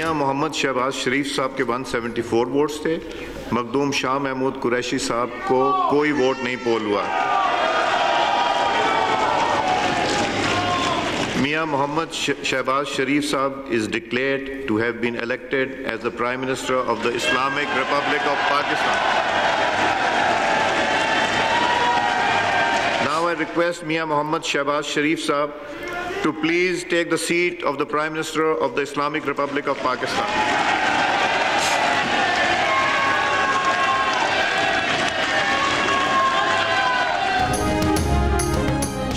मियाँ मोहम्मद शहबाज शरीफ साहब के 174 वोट्स थे। मखदूम शाह महमूद कुरैशी साहब को कोई वोट नहीं पोल हुआ। मियाँ मोहम्मद शहबाज शरीफ साहब is declared to have been elected as the Prime Minister of the Islamic Republic of Pakistan. Now I request Mian Mohammad Shahbaz Sharif Sahab to please take the seat of the Prime Minister of the Islamic Republic of Pakistan.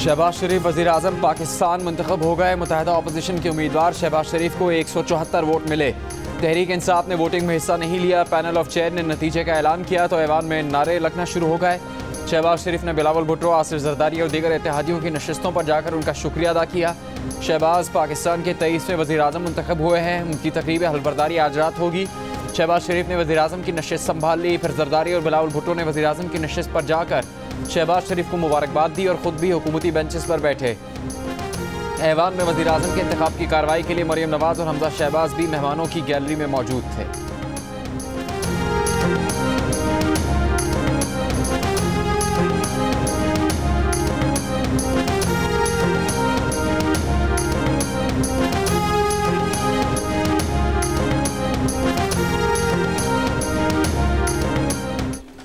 Shahbaz शरीफ वज़ीर आज़म पाकिस्तान मुंतखब हो गए। मुत्तहिदा opposition के उम्मीदवार शहबाज शरीफ को 174 vote मिले। तहरीक इंसाफ ने voting में हिस्सा नहीं लिया। पैनल ऑफ चेयर ने नतीजे का ऐलान किया तो ऐवान में नारे लगना शुरू हो गए। शहबाज शरीफ ने बिलावल भुट्टो, आसिफ जरदारी और दीगर इत्तेहादियों की नशिस्तों पर जाकर उनका शुक्रिया अदा किया। शहबाज पाकिस्तान के 23वें वज़ीर आज़म मुंतखब हुए हैं। उनकी तकरीब हल्फबरदारी आज रात होगी। शहबाज शरीफ ने वज़ीर आज़म की नशिस्त संभाल ली। फिर जरदारी और बिलावल भुट्टो ने वज़ीर आज़म की नशिस्त पर जाकर शहबाज शरीफ को मुबारकबाद दी और ख़ुद भी हुकूमती बेंचेस पर बैठे। ऐवान में वज़ीर आज़म के इंतखाब की कार्रवाई के लिए मरियम नवाज़ और हमजा शहबाज भी मेहमानों की गैलरी में मौजूद थे।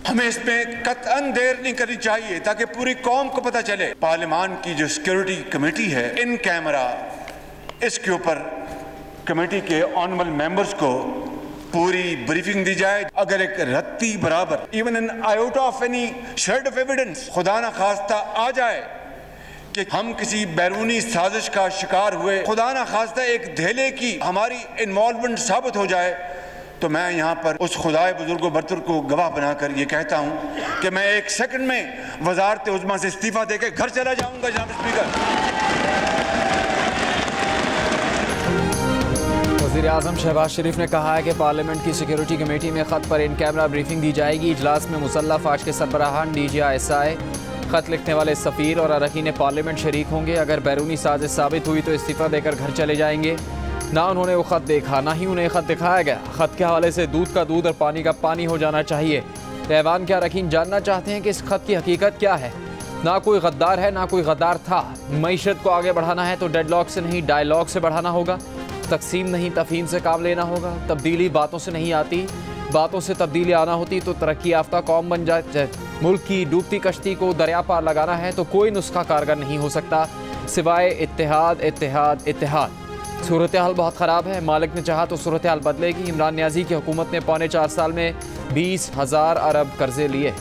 हमें इसमें कतअन देर नहीं करनी चाहिए ताकि पूरी कौम को पता चले। पार्लियामान की जो सिक्योरिटी कमेटी है, इन कैमरा इसके ऊपर कमेटी के ऑनरेबल मेंबर्स को पूरी ब्रीफिंग दी जाए। अगर एक रत्ती बराबर even an iota of any shade of evidence खुदा ना खास्ता आ जाए कि हम किसी बैरूनी साजिश का शिकार हुए, खुदा ना खास्ता एक धेले की हमारी इन्वॉल्वमेंट साबित हो जाए, तो मैं यहाँ पर उस खुदाए बुजुर्ग बरतर को गवाह बनाकर ये कहता हूँ कि मैं 1 सेकंड में वजारत उज़्मा से इस्तीफा देकर घर चला जाऊँगा। जनाब स्पीकर, वज़ीर आज़म शहबाज शरीफ ने कहा है कि पार्लियामेंट की सिक्योरिटी कमेटी में ख़त पर इन कैमरा ब्रीफिंग दी जाएगी। इजलास में मुसल्लह फ़ौज के सरबराहान, DGI, ख़त लिखने वाले सफ़ीर और अरकान पार्लियामेंट शरीक होंगे। अगर बैरूनी साजिश साबित हुई तो इस्तीफ़ा देकर घर चले जाएंगे। ना उन्होंने वो ख़त देखा, ना ही उन्हें ख़त दिखाया गया। ख़त के हवाले से दूध का दूध और पानी का पानी हो जाना चाहिए। ऐवान के अरकान जानना चाहते हैं कि इस ख़त की हकीकत क्या है। ना कोई गद्दार है, ना कोई गद्दार था। मईशत को आगे बढ़ाना है तो डेडलॉक से नहीं डायलॉग से बढ़ाना होगा। तकसीम नहीं तफहीम से काम लेना होगा। तब्दीली बातों से नहीं आती, बातों से तब्दीली आना होती तो तरक्की याफ्ता कौम बन जाए। मुल्क की डूबती कश्ती को दरिया पार लगाना है तो कोई नुस्खा कारगर नहीं हो सकता सिवाय इत्तेहाद, इत्तेहाद, इत्तेहाद। सूरत हाल बहुत ख़राब है। मालिक ने चाहा तो सूरत हाल बदलेगी। इमरान नियाज़ी की हुकूमत ने 4.25 साल में 20,000 अरब कर्जे लिए।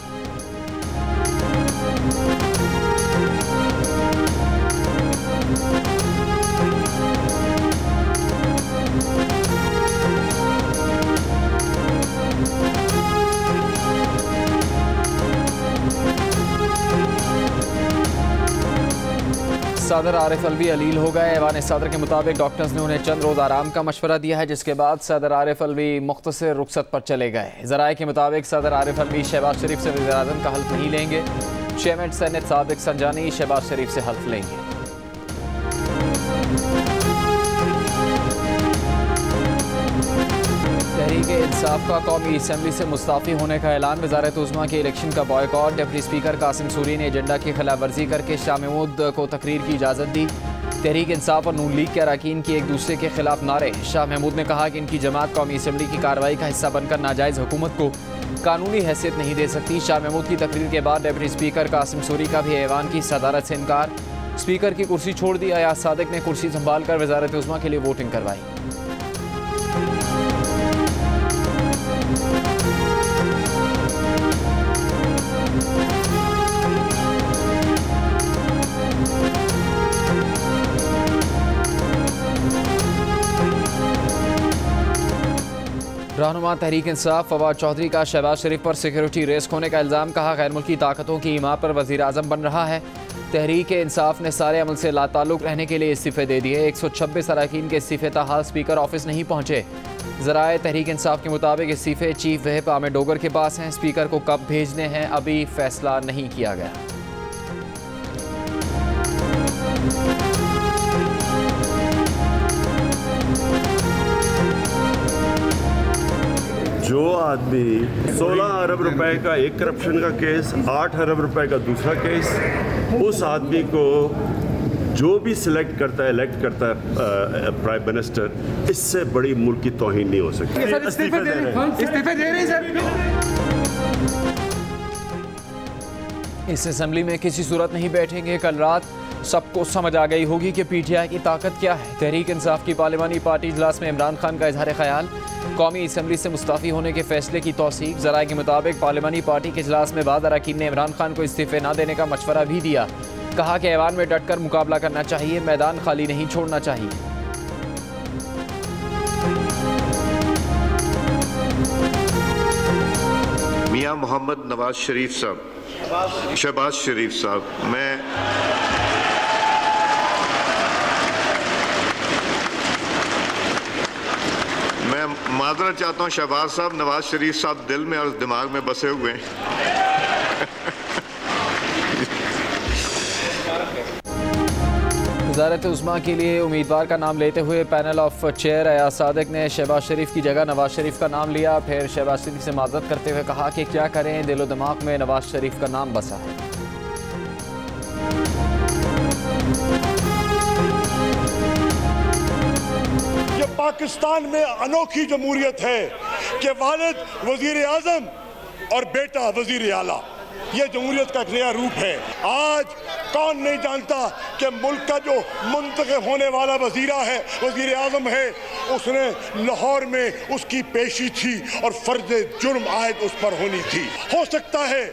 सदर आरिफ अलवी अलील हो गए। ऐवान सदर के मुताबिक डॉक्टर्स ने उन्हें चंद रोज़ आराम का मशवरा दिया है, जिसके बाद सदर आरिफ अलवी मुख्तसर रुखसत पर चले गए। ज़राए के मुताबिक सदर आरिफ अलवी शहबाज शरीफ से वज़ीर आज़म का हल्फ नहीं लेंगे। चेयरमैन सेनेट सादिक संजानी शहबाज शरीफ से हल्फ लेंगे। तहरीक इंसाफ का कौमी असम्बली से मुस्ताफ़ी होने का ऐलान। वज़ारत उज़्मा के इलेक्शन का boycott. Deputy speaker Qasim Suri ने एजेंडा की खिलाफ वर्जी करके शाह महमूद को तकरीर की इजाज़त दी। तहरीक इंसाफ और नून लीग के अरकान की एक दूसरे के खिलाफ नारे। शाह महमूद ने कहा कि इनकी जमात कौमी असम्बली की कार्रवाई का हिस्सा बनकर नाजायज़ हुकूमत को कानूनी हैसियत नहीं दे सकती। शाह महमूद की तकरीर के बाद डिप्टी स्पीकर कासिम सूरी का भी ऐवान की सदारत से इनकार। स्पीकर की कुर्सी छोड़ दी। अयाज सादिक ने कुर्सी संभाल कर वज़ारत उज़्मा के लिए वोटिंग करवाई। रहनुमा तहरीक इंसाफ फवाद चौधरी का शहबाज शरीफ पर सिक्योरिटी रिस्क होने का इल्ज़ाम। कहा गैर मुल्की ताकतों की हिमायत पर वज़ीर आज़म बन रहा है। तहरीक इंसाफ ने सारे अमल से लाताल्लुक़ रहने के लिए इस्तीफ़े दे दिए। 126 अरकान के इस्तीफ़े ताहाल स्पीकर ऑफिस नहीं पहुँचे। ज़राए तहरीक इंसाफ के मुताबिक इस्तीफ़े चीफ व्हिप आमिर डोगर के पास हैं। स्पीकर को कब भेजने हैं अभी फैसला नहीं किया गया। जो आदमी 16 अरब रुपए का एक करप्शन का केस, 8 अरब रुपए का दूसरा केस, उस आदमी को जो भी सिलेक्ट करता है, इलेक्ट करता है प्राइम मिनिस्टर, इससे बड़ी मुल्क की तौहीन नहीं हो सकती। इस्तीफे दे रहे हैं सर। इस असेंबली में किसी सूरत नहीं बैठेंगे। कल रात सबको समझ आ गई होगी कि पीटीआई की ताकत क्या है। तहरीक इंसाफ की पार्लिमानी पार्टी इजलास में इमरान खान का इजहार ख्याल। कौमी असम्बली से मुस्ताफ़ी होने के फैसले की तौसीक। ज़राए के मुताबिक पार्लिमानी पार्टी के इजलास में बाद अरकान ने इमरान खान को इस्तीफे न देने का मशवरा भी दिया। कहा कि ऐवान में डट कर मुकाबला करना चाहिए, मैदान खाली नहीं छोड़ना चाहिए। मियां मोहम्मद नवाज शरीफ साहब, शहबाज शरीफ साहब, मैं माजरत चाहता हूँ। शहबाज साहब, नवाज शरीफ साहब दिल में और दिमाग में बसे हुए हैं। वज़ारत उज़्मा के लिए उम्मीदवार का नाम लेते हुए panel of chair Ayaz Sadiq ने शहबाज शरीफ की जगह नवाज शरीफ का नाम लिया। फिर शहबाज शरीफ से माजरत करते हुए कहा कि क्या करें, दिलो दिमाग में नवाज शरीफ का नाम बसा है। ये पाकिस्तान में अनोखी जमहूरियत है कि वालिद वजीर आजम और बेटा वजीर आला, ये जमहूरियत का एक नया रूप है। आज कौन नहीं जानता कि मुल्क का जो मुंतखब होने वाला वजीर आजम है, उसने लाहौर में उसकी पेशी थी और फर्ज जुर्म आयद उस पर होनी थी। हो सकता है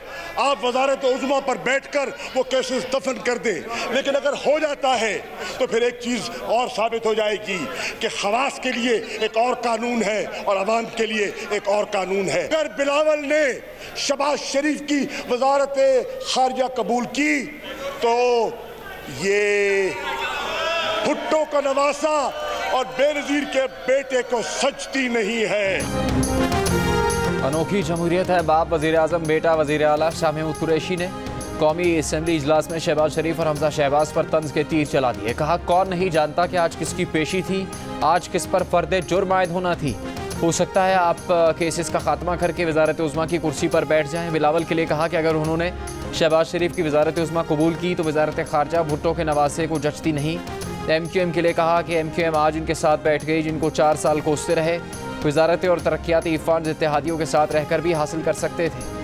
आप वजारत उज़्मा पर बैठकर वो केसेस दफन कर दें, लेकिन अगर हो जाता है तो फिर एक चीज़ और साबित हो जाएगी कि खवास के लिए एक और कानून है और अवाम के लिए एक और कानून है। अगर बिलावल ने शहबाज शरीफ की वजारत खारजा कबूल की तो ये भुट्टो का नवासा और बेनज़ीर के बेटे को सजती नहीं है। अनोखी जमहूरियत है। बाप वज़ीर आज़म, बेटा वज़ीर आला। शाह महमूद कुरैशी ने कौमी असम्बली इजलास में शहबाज शरीफ और हमजा शहबाज पर तंज के तीर चला दिए। कहा कौन नहीं जानता कि आज किसकी पेशी थी, आज किस पर फर्द जुर्म आयद होना थी। हो सकता है आप केसेस का खात्मा करके वज़ारत उज़्मा की कुर्सी पर बैठ जाएं। बिलावल के लिए कहा कि अगर उन्होंने शहबाज शरीफ की वज़ारत उज़्मा कबूल की तो वज़ारत खारजा भुट्टो के नवासे को जचती नहीं। MQM के लिए कहा कि MQM आज उनके साथ बैठ गई जिनको 4 साल कोसते रहे। वज़ारत और तरक्याती फ़ंड इत्तेहादियों के साथ रहकर भी हासिल कर सकते थे।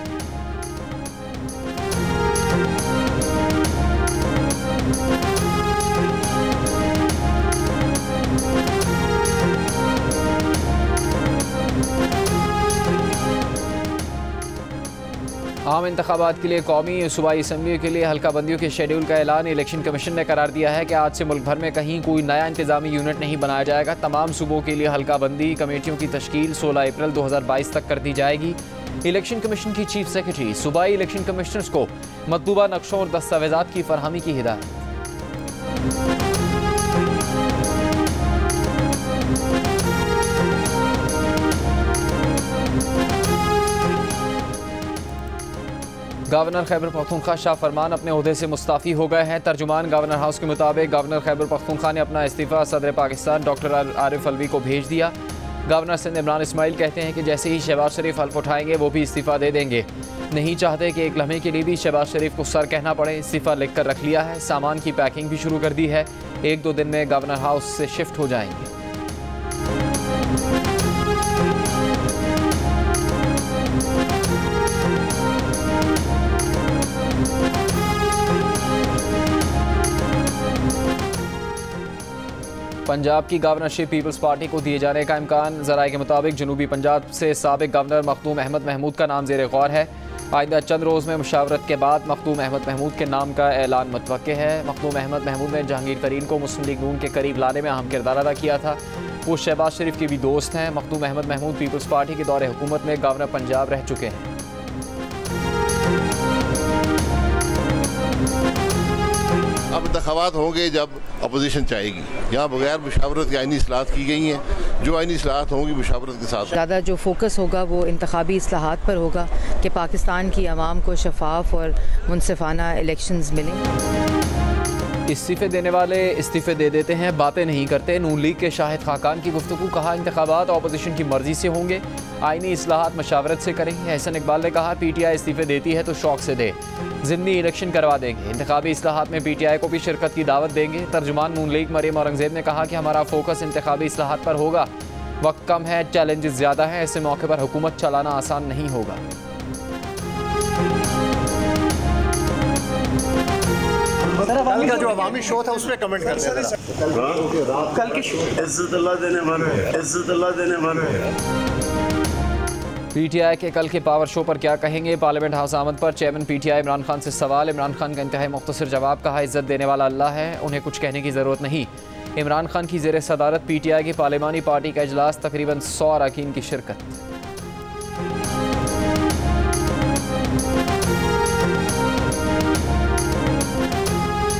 आम इंतखाबात के लिए कौमी सूबाई असम्बली के लिए हल्का बंदियों के शेड्यूल का ऐलान। इलेक्शन कमीशन ने करार दिया है कि आज से मुल्क भर में कहीं कोई नया इंतजामी यूनिट नहीं बनाया जाएगा। तमाम सूबों के लिए हल्का बंदी कमेटियों की तश्कील 16 अप्रैल 2022 तक कर दी जाएगी। इलेक्शन कमीशन की चीफ सेक्रेटरी सूबाई इलेक्शन कमिश्नर्स को मतलूबा नक्शों और दस्तावेजात की फरहमी की हिदायत। गवर्नर खैबर पख्तूनख्वा शाह फरमान अपने ओहदे से मुस्ताफ़ी हो गए हैं। तर्जुमान गवर्नर हाउस के मुताबिक गवर्नर खैबर पख्तूनख्वा ने अपना इस्तीफ़ा सदर पाकिस्तान डॉक्टर आरिफ अलवी को भेज दिया। गवर्नर सिंध इमरान इस्माइल कहते हैं कि जैसे ही शहबाज शरीफ हल्फ उठाएंगे वो भी इस्तीफ़ा दे देंगे। नहीं चाहते कि एक लम्हे के लिए भी शहबाज शरीफ को सर कहना पड़े। इस्तीफ़ा लिख कर रख लिया है, सामान की पैकिंग भी शुरू कर दी है। 1-2 दिन में गवर्नर हाउस से शिफ्ट हो जाएंगे। पंजाब की गवर्नरशिप पीपल्स पार्टी को दिए जाने का इम्कान। ज़राए के मुताबिक जनूबी पंजाब से साबिक गवर्नर मखदूम अहमद महमूद का नाम ज़ेर गौर है। आइंदा चंद रोज़ में मुशावरत के बाद मखदूम अहमद महमूद के नाम का ऐलान मुतवक्के है। मखदूम अहमद महमूद ने जहांगीर तरीन को मुस्लिम लीग नून के करीब लाने में अहम किरदार अदा किया था। वो शहबाज शरीफ के भी दोस्त हैं। मखदूम अहमद महमूद पीपल्स पार्टी के दौरे हुकूमत में गवर्नर पंजाब रह चुके हैं। अब इंतखाबात होंगे जब अपोजिशन चाहेगी। यहाँ बगैर मुशावरत की आइनी इस्लाहत की गई हैं। जो आइनी इस्लाहत होंगी मुशावरत के साथ ज़्यादा जो फोकस होगा वो इंतखाबी इस्लाहात पर होगा कि पाकिस्तान की आवाम को शफाफ और मुनसिफाना इलेक्शंस मिलें। इस्तीफे देने वाले इस्तीफे दे देते हैं, बातें नहीं करते। नून लीग के शाहिद खाकान की गुफ्तगू, कहा इंतखाबात अपोजिशन की मर्जी से होंगे, आईनी इस्लाहात मशावरत से करेंगे। एहसन इकबाल ने कहा PTI इस्तीफे देती है तो शौक से दे, ज़िमनी इलेक्शन करवा देंगे, इंतखाबी इस्लाहात में PTI को भी शिरकत की दावत देंगे। तर्जुमान नून लीग मरियम औरंगजेब ने कहा कि हमारा फोकस इंतखाबी इस्लाहात पर होगा, वक्त कम है, चैलेंजेस ज़्यादा हैं, ऐसे मौके पर हुकूमत चलाना आसान नहीं होगा। कल का जो अवामी शो था उसमें कमेंट कर रहे थे। कल की इज्जत अल्लाह देने वाला है। PTI के कल के पावर शो पर क्या कहेंगे? पार्लियामेंट हाउस आमद पर चेयरमैन PTI इमरान खान से सवाल। इमरान खान का इंतहाई मुख्तसर जवाब, कहा इज्जत देने वाला अल्लाह है, उन्हें कुछ कहने की ज़रूरत नहीं। इमरान खान की ज़ेर सदारत PTI की पार्लिमानी पार्टी का इजलास, तकरीबन 100 अरकान की शिरकत।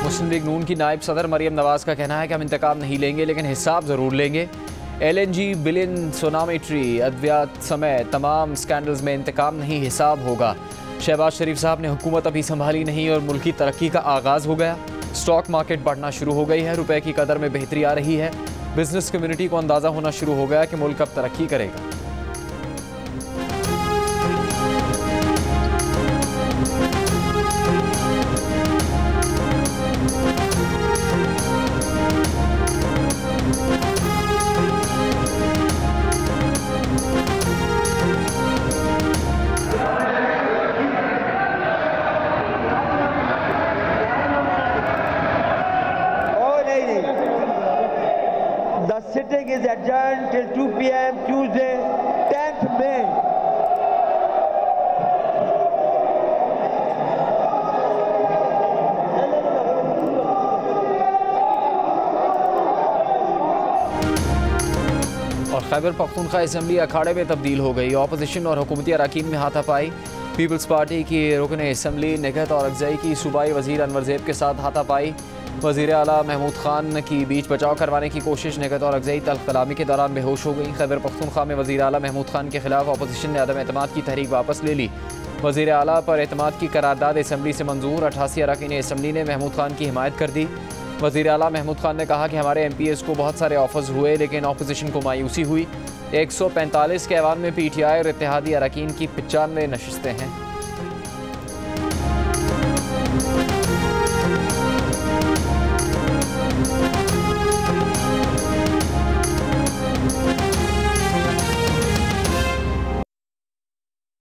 मुस्लिम लीग नून की नायब सदर मरियम नवाज़ का कहना है कि हम इंतकाम नहीं लेंगे लेकिन हिसाब ज़रूर लेंगे। LNG बिलियन सोनामेट्री अद्वियात समेत तमाम स्कैंडल्स में इंतकाम नहीं, हिसाब होगा। शहबाज शरीफ साहब ने हुकूमत अभी संभाली नहीं और मुल्क की तरक्की का आगाज़ हो गया। स्टॉक मार्केट बढ़ना शुरू हो गई है, रुपए की कदर में बेहतरी आ रही है। बिजनेस कम्युनिटी को अंदाज़ा होना शुरू हो गया कि मुल्क अब तरक्की करेगा। The sitting is adjourned till 2 p.m. Tuesday, 10th May. और खैबर पख्तूनख्वा असम्बली अखाड़े में तब्दील हो गई। अपोजिशन और हुकूमती अरकान में हाथापाई। पीपल्स पार्टी की रुकन असम्बली निगहत और अगज़ई की सूबाई वज़ीर अनवर ज़ैब के साथ हाथापाई। वज़ीर आला महमूद खान की बीच बचाव करवाने की कोशिश, निगहत और अगज़ई तल्ख कलामी के दौरान बेहोश हो गई। खैबर पख्तूनख्वा में वज़ीर आला महमूद खान के खिलाफ अपोजिशन ने अदम एतमाद की तहरीक वापस ले ली। वज़ीर आला पर एतमाद की करारदाद असम्बली से मंजूर। 88 अरकान असम्बली ने महमूद खान की हिमायत कर दी। वज़ीर आला महमूद खान ने कहा कि हमारे MPs को बहुत सारे ऑफर्स हुए लेकिन अपोजिशन को मायूसी हुई। 145 के ऐवान में PTI और इत्तेहादी अरकान की 95 नशिस्तें हैं।